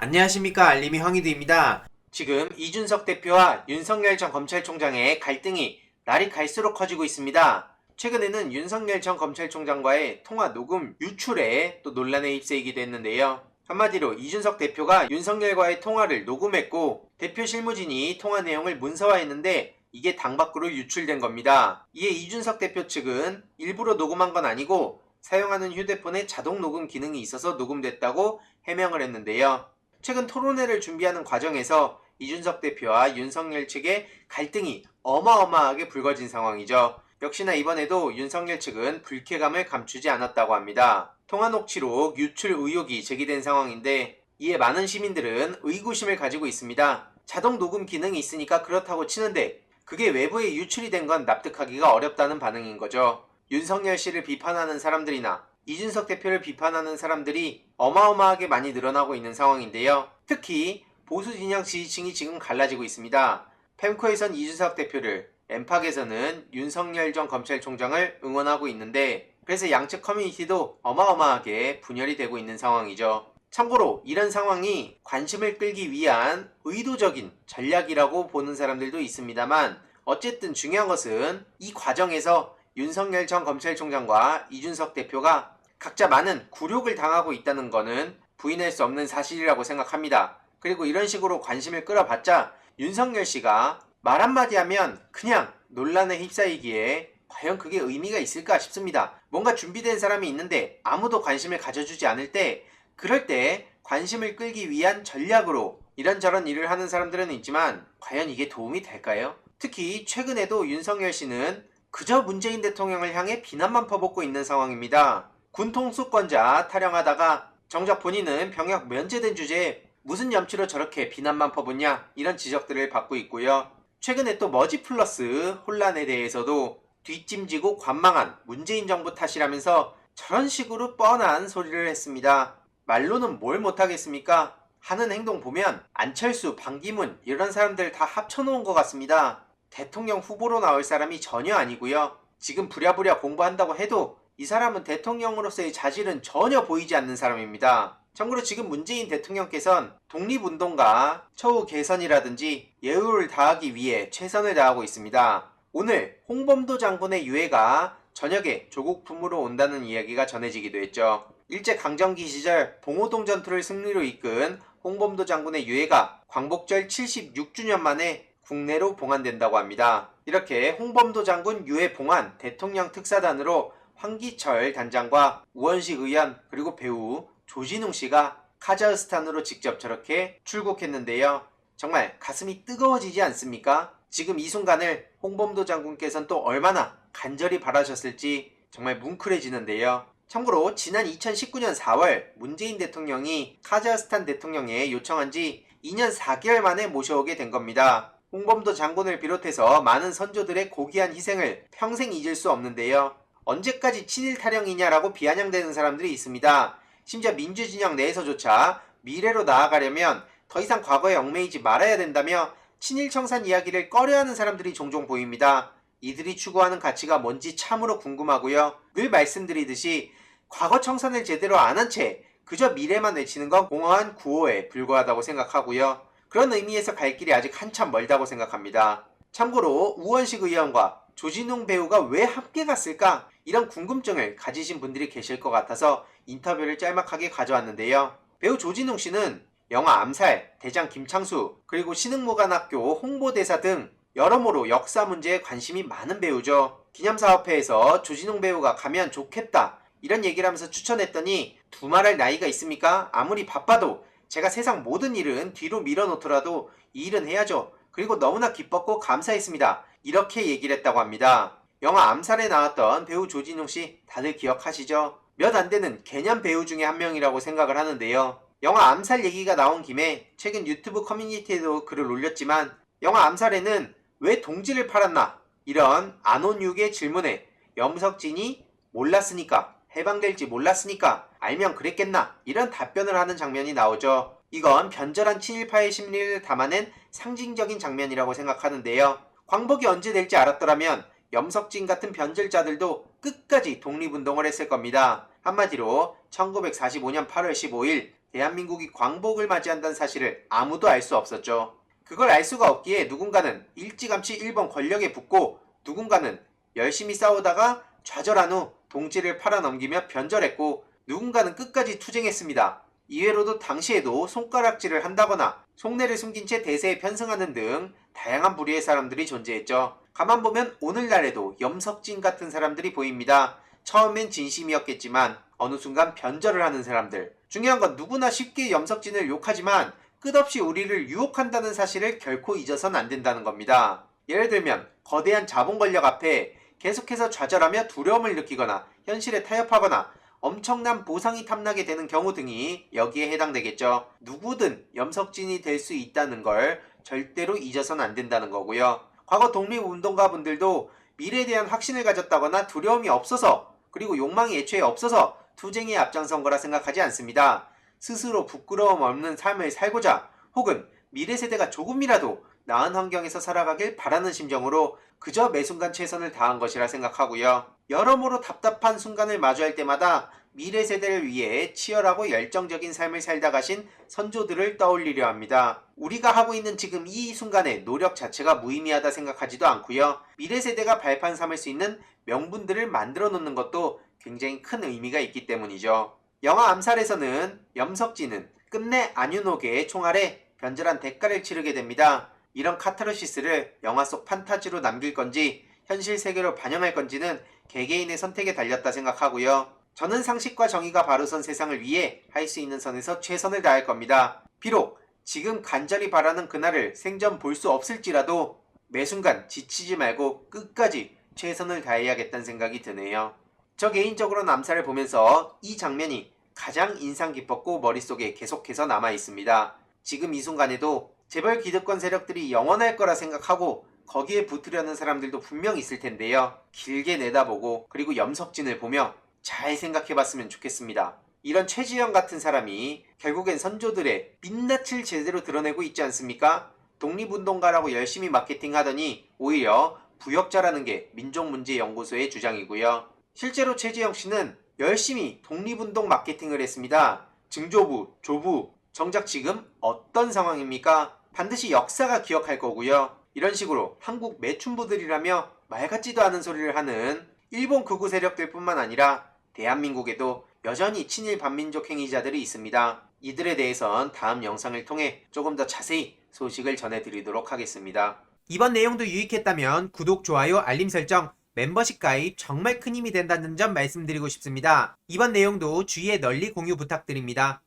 안녕하십니까, 알림이 황희두입니다. 지금 이준석 대표와 윤석열 전 검찰총장의 갈등이 날이 갈수록 커지고 있습니다. 최근에는 윤석열 전 검찰총장과의 통화 녹음 유출에 또 논란에 휩싸이기도 했는데요. 한마디로 이준석 대표가 윤석열과의 통화를 녹음했고 대표 실무진이 통화 내용을 문서화했는데 이게 당 밖으로 유출된 겁니다. 이에 이준석 대표 측은 일부러 녹음한 건 아니고 사용하는 휴대폰에 자동 녹음 기능이 있어서 녹음됐다고 해명을 했는데요. 최근 토론회를 준비하는 과정에서 이준석 대표와 윤석열 측의 갈등이 어마어마하게 불거진 상황이죠. 역시나 이번에도 윤석열 측은 불쾌감을 감추지 않았다고 합니다. 통화 녹취록 유출 의혹이 제기된 상황인데 이에 많은 시민들은 의구심을 가지고 있습니다. 자동 녹음 기능이 있으니까 그렇다고 치는데 그게 외부에 유출이 된 건 납득하기가 어렵다는 반응인 거죠. 윤석열 씨를 비판하는 사람들이나 이준석 대표를 비판하는 사람들이 어마어마하게 많이 늘어나고 있는 상황인데요. 특히 보수 진영 지지층이 지금 갈라지고 있습니다. 펜코에선 이준석 대표를, 엠팍에서는 윤석열 전 검찰총장을 응원하고 있는데 그래서 양측 커뮤니티도 어마어마하게 분열이 되고 있는 상황이죠. 참고로 이런 상황이 관심을 끌기 위한 의도적인 전략이라고 보는 사람들도 있습니다만 어쨌든 중요한 것은 이 과정에서 윤석열 전 검찰총장과 이준석 대표가 각자 많은 굴욕을 당하고 있다는 것은 부인할 수 없는 사실이라고 생각합니다. 그리고 이런 식으로 관심을 끌어봤자 윤석열 씨가 말 한마디 하면 그냥 논란에 휩싸이기에 과연 그게 의미가 있을까 싶습니다. 뭔가 준비된 사람이 있는데 아무도 관심을 가져주지 않을 때 그럴 때 관심을 끌기 위한 전략으로 이런저런 일을 하는 사람들은 있지만 과연 이게 도움이 될까요? 특히 최근에도 윤석열 씨는 그저 문재인 대통령을 향해 비난만 퍼붓고 있는 상황입니다. 군 통수권자 타령하다가 정작 본인은 병역 면제된 주제에 무슨 염치로 저렇게 비난만 퍼붓냐 이런 지적들을 받고 있고요. 최근에 또 머지플러스 혼란에 대해서도 뒷짐지고 관망한 문재인 정부 탓이라면서 저런 식으로 뻔한 소리를 했습니다. 말로는 뭘 못하겠습니까? 하는 행동 보면 안철수, 반기문 이런 사람들 다 합쳐놓은 것 같습니다. 대통령 후보로 나올 사람이 전혀 아니고요. 지금 부랴부랴 공부한다고 해도 이 사람은 대통령으로서의 자질은 전혀 보이지 않는 사람입니다. 참고로 지금 문재인 대통령께서는 독립운동가 처우 개선이라든지 예우를 다하기 위해 최선을 다하고 있습니다. 오늘 홍범도 장군의 유해가 저녁에 조국 품으로 온다는 이야기가 전해지기도 했죠. 일제강점기 시절 봉오동 전투를 승리로 이끈 홍범도 장군의 유해가 광복절 76주년 만에 국내로 봉환된다고 합니다. 이렇게 홍범도 장군 유해 봉환 대통령 특사단으로 황기철 단장과 우원식 의원 그리고 배우 조진웅 씨가 카자흐스탄으로 직접 저렇게 출국했는데요. 정말 가슴이 뜨거워지지 않습니까? 지금 이 순간을 홍범도 장군께서는 또 얼마나 간절히 바라셨을지 정말 뭉클해지는데요. 참고로 지난 2019년 4월 문재인 대통령이 카자흐스탄 대통령에 요청한 지 2년 4개월 만에 모셔오게 된 겁니다. 홍범도 장군을 비롯해서 많은 선조들의 고귀한 희생을 평생 잊을 수 없는데요. 언제까지 친일 타령이냐라고 비아냥대는 사람들이 있습니다. 심지어 민주진영 내에서조차 미래로 나아가려면 더 이상 과거에 얽매이지 말아야 된다며 친일 청산 이야기를 꺼려하는 사람들이 종종 보입니다. 이들이 추구하는 가치가 뭔지 참으로 궁금하고요. 늘 말씀드리듯이 과거 청산을 제대로 안 한 채 그저 미래만 외치는 건 공허한 구호에 불과하다고 생각하고요. 그런 의미에서 갈 길이 아직 한참 멀다고 생각합니다. 참고로 우원식 의원과 조진웅 배우가 왜 함께 갔을까? 이런 궁금증을 가지신 분들이 계실 것 같아서 인터뷰를 짤막하게 가져왔는데요. 배우 조진웅 씨는 영화 암살, 대장 김창수, 그리고 신흥무관학교 홍보대사 등 여러모로 역사 문제에 관심이 많은 배우죠. 기념사업회에서 조진웅 배우가 가면 좋겠다 이런 얘기를 하면서 추천했더니 두말할 나이가 있습니까? 아무리 바빠도 제가 세상 모든 일은 뒤로 밀어놓더라도 이 일은 해야죠. 그리고 너무나 기뻤고 감사했습니다. 이렇게 얘기를 했다고 합니다. 영화 암살에 나왔던 배우 조진웅 씨 다들 기억하시죠? 몇 안 되는 개념 배우 중에 한 명이라고 생각을 하는데요. 영화 암살 얘기가 나온 김에 최근 유튜브 커뮤니티에도 글을 올렸지만 영화 암살에는 왜 동지를 팔았나? 이런 안온육의 질문에 염석진이 몰랐으니까 해방될지 몰랐으니까 알면 그랬겠나 이런 답변을 하는 장면이 나오죠. 이건 변절한 친일파의 심리를 담아낸 상징적인 장면이라고 생각하는데요. 광복이 언제 될지 알았더라면 염석진 같은 변절자들도 끝까지 독립운동을 했을 겁니다. 한마디로 1945년 8월 15일 대한민국이 광복을 맞이한다는 사실을 아무도 알 수 없었죠. 그걸 알 수가 없기에 누군가는 일찌감치 일본 권력에 붙고 누군가는 열심히 싸우다가 좌절한 후 동지를 팔아넘기며 변절했고 누군가는 끝까지 투쟁했습니다. 이외로도 당시에도 손가락질을 한다거나 속내를 숨긴 채 대세에 편승하는 등 다양한 부류의 사람들이 존재했죠. 가만 보면 오늘날에도 염석진 같은 사람들이 보입니다. 처음엔 진심이었겠지만 어느 순간 변절을 하는 사람들. 중요한 건 누구나 쉽게 염석진을 욕하지만 끝없이 우리를 유혹한다는 사실을 결코 잊어선 안 된다는 겁니다. 예를 들면 거대한 자본 권력 앞에 계속해서 좌절하며 두려움을 느끼거나 현실에 타협하거나 엄청난 보상이 탐나게 되는 경우 등이 여기에 해당되겠죠. 누구든 염석진이 될 수 있다는 걸 절대로 잊어선 안 된다는 거고요. 과거 독립운동가분들도 미래에 대한 확신을 가졌다거나 두려움이 없어서 그리고 욕망이 애초에 없어서 투쟁에 앞장선 거라 생각하지 않습니다. 스스로 부끄러움 없는 삶을 살고자 혹은 미래 세대가 조금이라도 나은 환경에서 살아가길 바라는 심정으로 그저 매 순간 최선을 다한 것이라 생각하고요. 여러모로 답답한 순간을 마주할 때마다 미래 세대를 위해 치열하고 열정적인 삶을 살다 가신 선조들을 떠올리려 합니다. 우리가 하고 있는 지금 이 순간의 노력 자체가 무의미하다 생각하지도 않고요. 미래 세대가 발판 삼을 수 있는 명분들을 만들어 놓는 것도 굉장히 큰 의미가 있기 때문이죠. 영화 암살에서는 염석진은 끝내 안윤옥의 총알에 변절한 대가를 치르게 됩니다. 이런 카타르시스를 영화 속 판타지로 남길 건지 현실 세계로 반영할 건지는 개개인의 선택에 달렸다 생각하고요. 저는 상식과 정의가 바로선 세상을 위해 할 수 있는 선에서 최선을 다할 겁니다. 비록 지금 간절히 바라는 그날을 생전 볼 수 없을지라도 매 순간 지치지 말고 끝까지 최선을 다해야겠다는 생각이 드네요. 저 개인적으로는 암살을 보면서 이 장면이 가장 인상 깊었고 머릿속에 계속해서 남아있습니다. 지금 이 순간에도 재벌 기득권 세력들이 영원할 거라 생각하고 거기에 붙으려는 사람들도 분명 있을 텐데요. 길게 내다보고 그리고 염석진을 보며 잘 생각해봤으면 좋겠습니다. 이런 최지영 같은 사람이 결국엔 선조들의 민낯을 제대로 드러내고 있지 않습니까? 독립운동가라고 열심히 마케팅하더니 오히려 부역자라는 게 민족문제연구소의 주장이고요. 실제로 최지영 씨는 열심히 독립운동 마케팅을 했습니다. 증조부, 조부, 정작 지금 어떤 상황입니까? 반드시 역사가 기억할 거고요. 이런 식으로 한국 매춘부들이라며 말 같지도 않은 소리를 하는 일본 극우 세력들 뿐만 아니라 대한민국에도 여전히 친일 반민족 행위자들이 있습니다. 이들에 대해선 다음 영상을 통해 조금 더 자세히 소식을 전해드리도록 하겠습니다. 이번 내용도 유익했다면 구독, 좋아요, 알림 설정, 멤버십 가입 정말 큰 힘이 된다는 점 말씀드리고 싶습니다. 이번 내용도 주위에 널리 공유 부탁드립니다.